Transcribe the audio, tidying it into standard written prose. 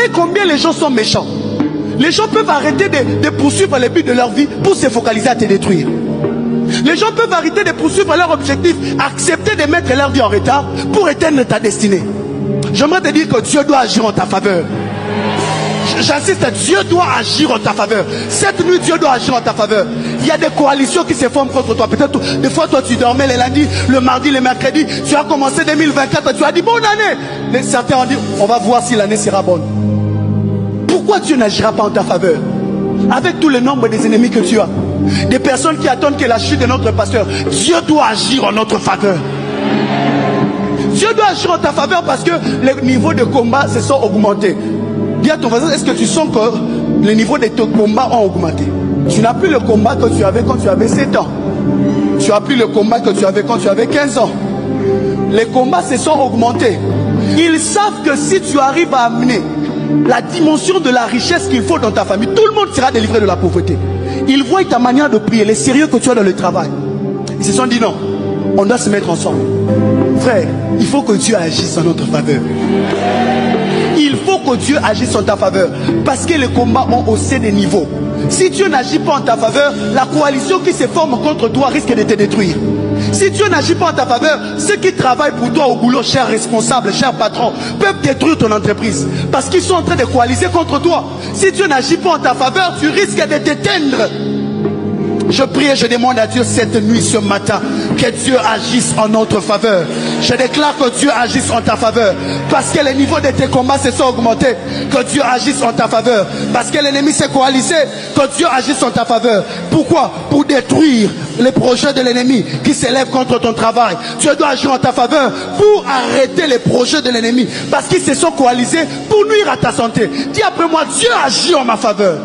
savez combien les gens sont méchants? Les gens peuvent arrêter de poursuivre les buts de leur vie pour se focaliser à te détruire. Les gens peuvent arrêter de poursuivre leur objectif, accepter de mettre leur vie en retard pour éteindre ta destinée. J'aimerais te dire que Dieu doit agir en ta faveur. J'insiste, Dieu doit agir en ta faveur. Cette nuit, Dieu doit agir en ta faveur. Il y a des coalitions qui se forment contre toi. Peut-être des fois, toi, tu dormais les lundis, le mardi, le mercredi. Tu as commencé 2024, tu as dit bonne année. Mais certains ont dit, on va voir si l'année sera bonne. Pourquoi Dieu n'agira pas en ta faveur? Avec tout le nombre des ennemis que tu as, des personnes qui attendent que la chute de notre pasteur, Dieu doit agir en notre faveur. Dieu doit agir en ta faveur parce que les niveaux de combat se sont augmentés. Dis à ton voisin, est-ce que tu sens que les niveaux de ton combat ont augmenté? Tu n'as plus le combat que tu avais quand tu avais 7 ans. Tu n'as plus le combat que tu avais quand tu avais 15 ans. Les combats se sont augmentés. Ils savent que si tu arrives à amener la dimension de la richesse qu'il faut dans ta famille, tout le monde sera délivré de la pauvreté. Ils voient ta manière de prier, les sérieux que tu as dans le travail. Ils se sont dit non, on doit se mettre ensemble. Frère, il faut que Dieu agisse en notre faveur. Il faut que Dieu agisse en ta faveur. Parce que les combats ont haussé des niveaux. Si Dieu n'agit pas en ta faveur, la coalition qui se forme contre toi risque de te détruire. Si Dieu n'agit pas en ta faveur, ceux qui travaillent pour toi au boulot, cher responsable, cher patron, peuvent détruire ton entreprise. Parce qu'ils sont en train de coaliser contre toi. Si Dieu n'agit pas en ta faveur, tu risques de t'éteindre. Je prie et je demande à Dieu cette nuit, ce matin, que Dieu agisse en notre faveur. Je déclare que Dieu agisse en ta faveur. Parce que les niveaux de tes combats se sont augmentés. Que Dieu agisse en ta faveur. Parce que l'ennemi s'est coalisé. Que Dieu agisse en ta faveur. Pourquoi? Pour détruire les projets de l'ennemi qui s'élèvent contre ton travail. Dieu doit agir en ta faveur pour arrêter les projets de l'ennemi. Parce qu'ils se sont coalisés pour nuire à ta santé. Dis après moi, Dieu agit en ma faveur.